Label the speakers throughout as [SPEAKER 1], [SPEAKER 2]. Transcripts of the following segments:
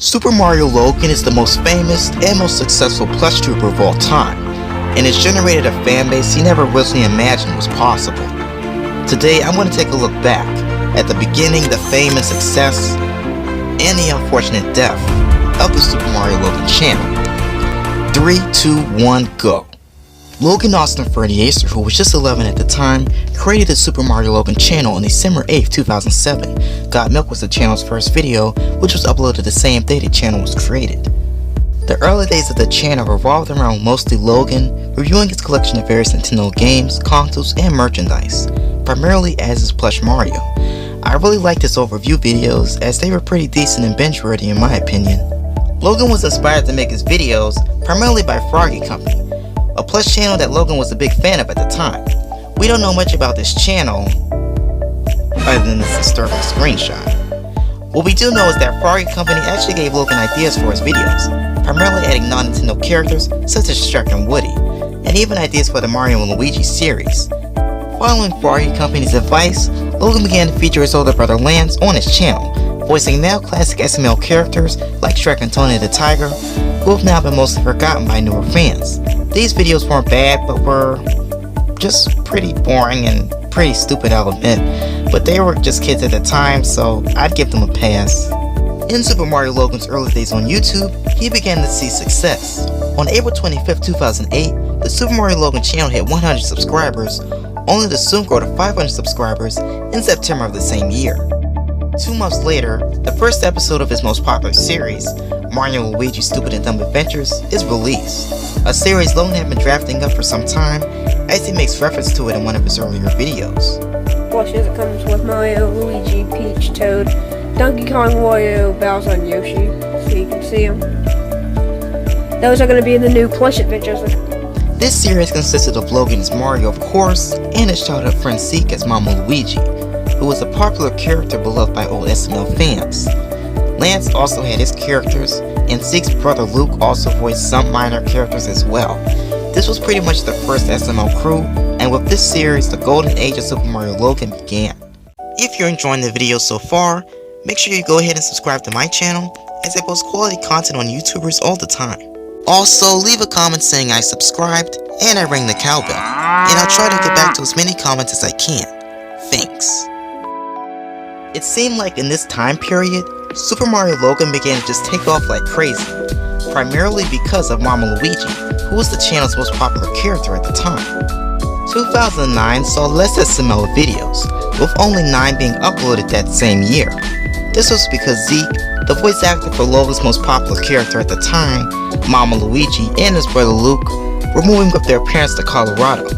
[SPEAKER 1] Super Mario Logan is the most famous and most successful plush trooper of all time, and has generated a fanbase he never originally imagined was possible. Today I'm going to take a look back at the beginning, the fame and success, and the unfortunate death of the Super Mario Logan channel. 3, 2, 1, go! Logan Austin Ferniacer, who was just 11 at the time, created the Super Mario Logan channel on December 8, 2007. Got Milk was the channel's first video, which was uploaded the same day the channel was created. The early days of the channel revolved around mostly Logan reviewing his collection of various Nintendo games, consoles, and merchandise, primarily as his plush Mario. I really liked his overview videos as they were pretty decent and binge-worthy in my opinion. Logan was inspired to make his videos primarily by Froggy Company, a plush channel that Logan was a big fan of at the time. We don't know much about this channel other than this historical screenshot. What we do know is that Froggy Company actually gave Logan ideas for his videos, primarily adding non-Nintendo characters such as Shrek and Woody, and even ideas for the Mario and Luigi series. Following Froggy Company's advice, Logan began to feature his older brother Lance on his channel, voicing now classic SML characters like Shrek and Tony the Tiger, who have now been mostly forgotten by newer fans. These videos weren't bad, but were just pretty boring and pretty stupid, I'll admit, but they were just kids at the time, so I'd give them a pass. In Super Mario Logan's early days on YouTube, he began to see success. On April 25, 2008, the Super Mario Logan channel hit 100 subscribers, only to soon grow to 500 subscribers in September of the same year. 2 months later, the first episode of his most popular series, Mario and Luigi's Stupid and Dumb Adventures, is released, a series Logan had been drafting up for some time, as he makes reference to it in one of his earlier videos.
[SPEAKER 2] Plushes, it comes with Mario, Luigi, Peach, Toad, Donkey Kong, Wario, Bowser, and Yoshi, so you can see them. Those are going to be in the new plush adventures.
[SPEAKER 1] This series consisted of Logan as Mario, of course, and his childhood friend Zeke as Mama Luigi, who was a popular character beloved by old SML fans. Lance also had his characters, and Zeke's brother Luke also voiced some minor characters as well. This was pretty much the first SML crew, and with this series, the golden age of Super Mario Logan began. If you're enjoying the video so far, make sure you go ahead and subscribe to my channel, as I post quality content on YouTubers all the time. Also, leave a comment saying I subscribed, and I rang the cowbell, and I'll try to get back to as many comments as I can. Thanks. It seemed like in this time period, Super Mario Logan began to just take off like crazy, primarily because of Mama Luigi, who was the channel's most popular character at the time. 2009 saw less SML videos, with only 9 being uploaded that same year. This was because Zeke, the voice actor for Logan's most popular character at the time, Mama Luigi, and his brother Luke, were moving with their parents to Colorado,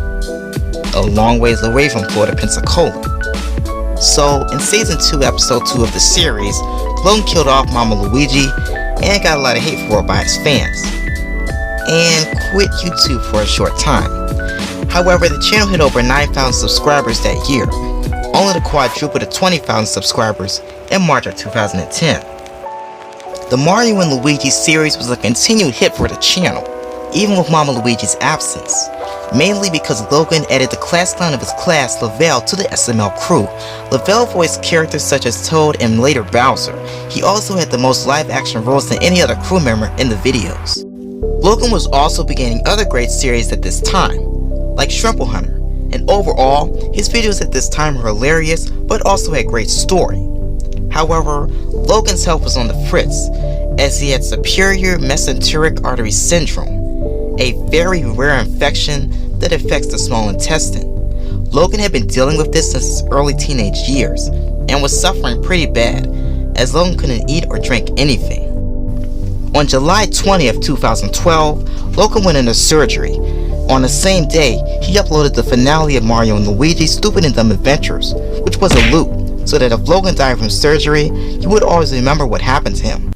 [SPEAKER 1] a long ways away from Florida, Pensacola. So, in Season 2, Episode 2 of the series, Logan killed off Mama Luigi and got a lot of hate for it by his fans, and quit YouTube for a short time. However, the channel hit over 9,000 subscribers that year, only to quadruple to 20,000 subscribers in March of 2010. The Mario and Luigi series was a continued hit for the channel, even with Mama Luigi's absence, mainly because Logan added the class clown of his class, Lavelle, to the SML crew. Lavelle voiced characters such as Toad and later Bowser. He also had the most live-action roles than any other crew member in the videos. Logan was also beginning other great series at this time, like Shrimple Hunter, and overall, his videos at this time were hilarious, but also had great story. However, Logan's health was on the fritz, as he had superior mesenteric artery syndrome, a very rare infection that affects the small intestine. Logan had been dealing with this since his early teenage years, and was suffering pretty bad, as Logan couldn't eat or drink anything. On July 20th, 2012, Logan went into surgery. On the same day, he uploaded the finale of Mario and Luigi's Stupid and Dumb Adventures, which was a loop, so that if Logan died from surgery, you would always remember what happened to him.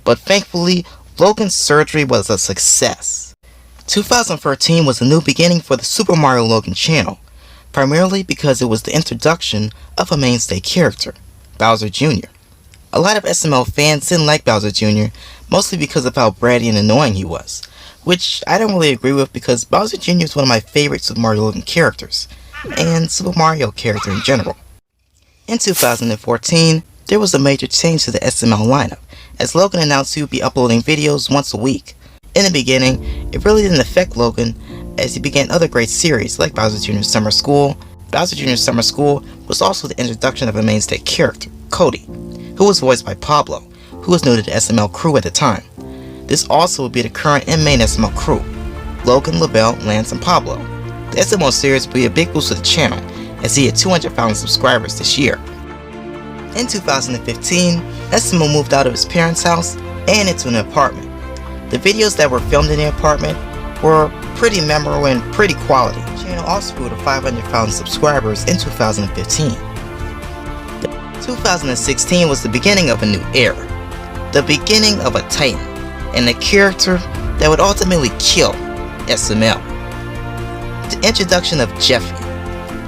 [SPEAKER 1] But thankfully, Logan's surgery was a success. 2013 was a new beginning for the Super Mario Logan channel, primarily because it was the introduction of a mainstay character, Bowser Jr. A lot of SML fans didn't like Bowser Jr., mostly because of how bratty and annoying he was, which I don't really agree with because Bowser Jr. is one of my favorite Super Mario Logan characters, and Super Mario character in general. In 2014, there was a major change to the SML lineup, as Logan announced he would be uploading videos once a week. In the beginning, it really didn't affect Logan, as he began other great series like Bowser Jr.'s Summer School. Bowser Jr.'s Summer School was also the introduction of a mainstay character, Cody, who was voiced by Pablo, who was new to the SML crew at the time. This also would be the current and main SML crew, Logan, LaBelle, Lance, and Pablo. The SML series would be a big boost to the channel, as he had 200,000 subscribers this year. In 2015, SML moved out of his parents' house and into an apartment. The videos that were filmed in the apartment were pretty memorable and pretty quality. The channel also grew to 500,000 subscribers in 2015. 2016 was the beginning of a new era, the beginning of a titan, and a character that would ultimately kill SML. The introduction of Jeffy.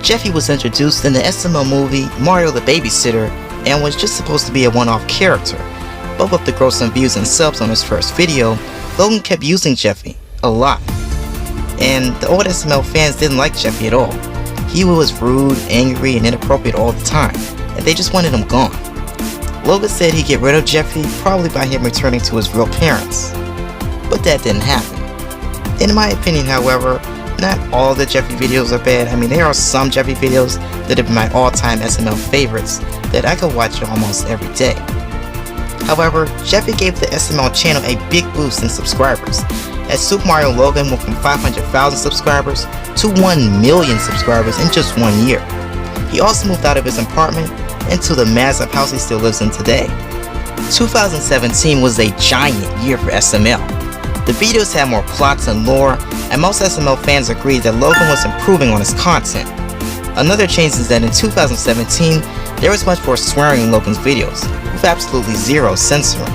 [SPEAKER 1] Jeffy was introduced in the SML movie Mario the Babysitter and was just supposed to be a one-off character, but with the growth in views and subs on his first video, Logan kept using Jeffy a lot. And the old SML fans didn't like Jeffy at all. He was rude, angry, and inappropriate all the time, and they just wanted him gone. Logan said he'd get rid of Jeffy probably by him returning to his real parents, but that didn't happen. In my opinion, however, not all the Jeffy videos are bad. I mean, there are some Jeffy videos that have been my all-time SML favorites that I could watch almost every day. However, Jeffy gave the SML channel a big boost in subscribers, as Supermariologan went from 500,000 subscribers to 1 million subscribers in just 1 year. He also moved out of his apartment into the massive house he still lives in today. 2017 was a giant year for SML. The videos had more plots and lore, and most SML fans agreed that Logan was improving on his content. Another change is that in 2017, there was much more swearing in Logan's videos, with absolutely zero censoring.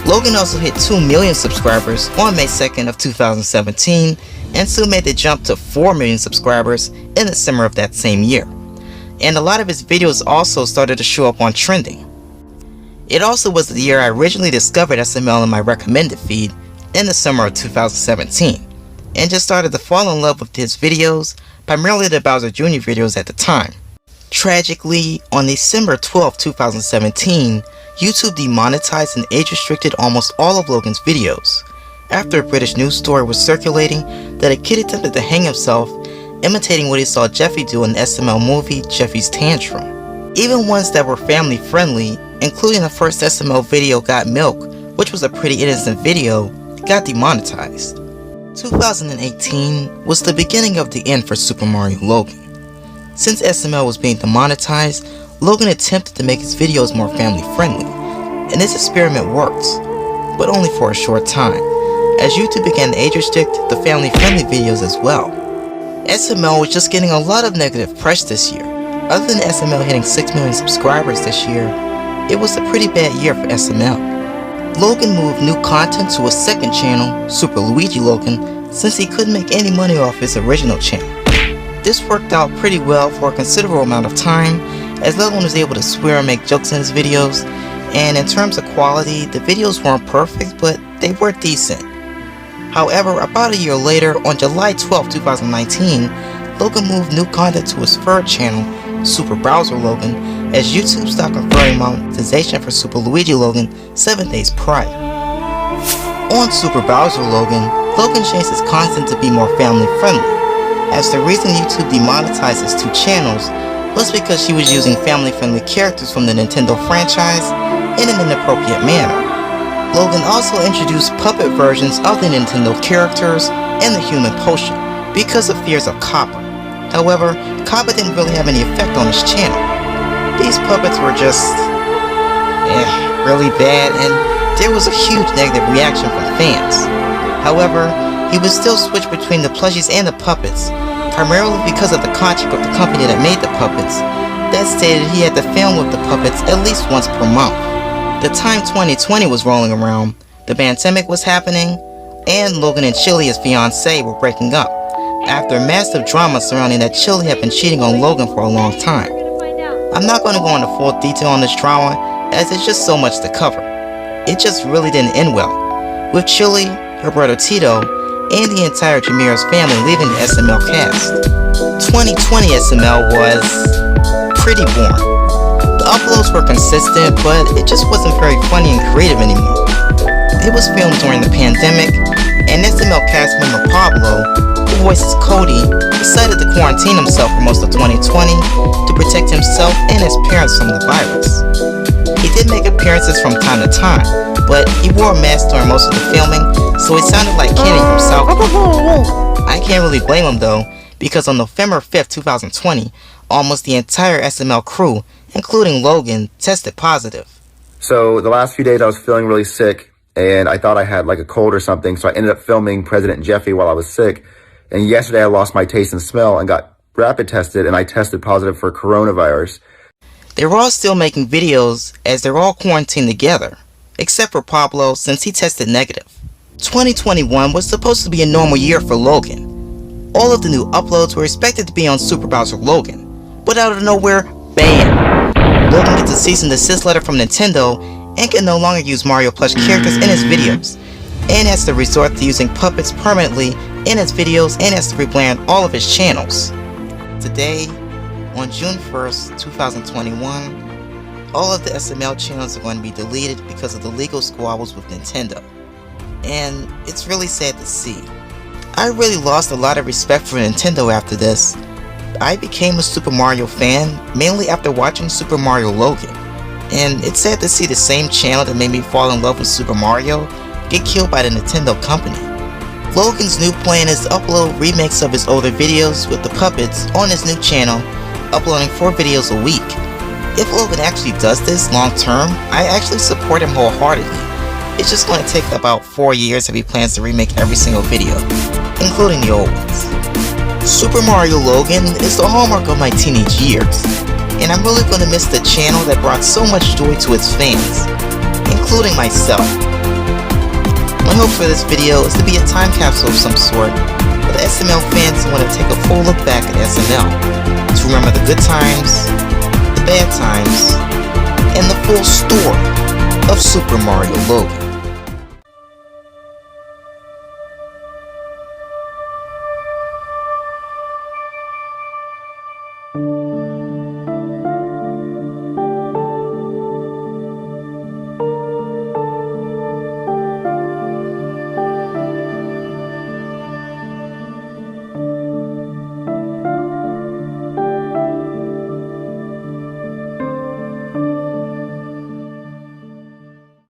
[SPEAKER 1] Logan also hit 2 million subscribers on May 2nd of 2017, and soon made the jump to 4 million subscribers in the summer of that same year. And a lot of his videos also started to show up on trending. It also was the year I originally discovered SML in my recommended feed in the summer of 2017, and just started to fall in love with his videos, primarily the Bowser Jr. videos at the time. Tragically, on December 12, 2017, YouTube demonetized and age-restricted almost all of Logan's videos, after a British news story was circulating that a kid attempted to hang himself, imitating what he saw Jeffy do in the SML movie Jeffy's Tantrum. Even ones that were family friendly, including the first SML video Got Milk, which was a pretty innocent video, got demonetized. 2018 was the beginning of the end for Supermariologan. Since SML was being demonetized, Logan attempted to make his videos more family friendly, and this experiment worked, but only for a short time, as YouTube began to age restrict the family friendly videos as well. SML was just getting a lot of negative press this year. Other than SML hitting 6 million subscribers this year, it was a pretty bad year for SML. Logan moved new content to a second channel, Super Luigi Logan, since he couldn't make any money off his original channel. This worked out pretty well for a considerable amount of time, as Logan was able to swear and make jokes in his videos, and in terms of quality, the videos weren't perfect, but they were decent. However, about a year later, on July 12, 2019, Logan moved new content to his third channel, Supermariologan, as YouTube stopped converting monetization for Super Luigi Logan 7 days prior. On Supermariologan, Logan changed his content to be more family friendly, as the reason YouTube demonetized his two channels was because she was using family friendly characters from the Nintendo franchise in an inappropriate manner. Logan also introduced puppet versions of the Nintendo characters and the human potion because of fears of copper. However, copper didn't really have any effect on his channel. These puppets were just really bad, and there was a huge negative reaction from fans. However, he would still switch between the plushies and the puppets, primarily because of the contract with the company that made the puppets that stated he had to film with the puppets at least once per month. The time 2020 was rolling around, the pandemic was happening, and Logan and Chili, his fiancée, were breaking up, after massive drama surrounding that Chili had been cheating on Logan for a long time. I'm not going to go into full detail on this drama, as it's just so much to cover. It just really didn't end well, with Chili, her brother Tito, and the entire Jameer's family leaving the SML cast. 2020 SML was pretty boring. The uploads were consistent, but it just wasn't very funny and creative anymore. It was filmed during the pandemic, and SML cast member Pablo, who voices Cody, decided to quarantine himself for most of 2020 to protect himself and his parents from the virus. He did make appearances from time to time, but he wore a mask during most of the filming, so he sounded like Kenny from South Park. I can't really blame him though, because on November 5th, 2020, almost the entire SML crew, including Logan, tested positive.
[SPEAKER 3] So the last few days I was feeling really sick, and I thought I had like a cold or something, so I ended up filming President Jeffy while I was sick. And yesterday I lost my taste and smell and got rapid tested, and I tested positive for coronavirus.
[SPEAKER 1] They were all still making videos as they're all quarantined together, except for Pablo since he tested negative. 2021 was supposed to be a normal year for Logan. All of the new uploads were expected to be on Supermariologan Logan, but out of nowhere, BAM! Logan gets a cease and desist letter from Nintendo and can no longer use Mario plush characters in his videos, and has to resort to using puppets permanently in his videos and has to rebrand all of his channels. Today, on June 1st, 2021, all of the SML channels are going to be deleted because of the legal squabbles with Nintendo, and it's really sad to see. I really lost a lot of respect for Nintendo after this. I became a Super Mario fan mainly after watching Supermariologan, and it's sad to see the same channel that made me fall in love with Super Mario get killed by the Nintendo company. Logan's new plan is to upload remakes of his older videos with the puppets on his new channel, uploading 4 videos a week. If Logan actually does this long term, I actually support him wholeheartedly. It's just going to take about 4 years if he plans to remake every single video, including the old ones. Supermariologan is the hallmark of my teenage years, and I'm really going to miss the channel that brought so much joy to its fans, including myself. My hope for this video is to be a time capsule of some sort for the SML fans who want to take a full look back at SML, to remember the good times, the bad times, and the full story of Supermariologan.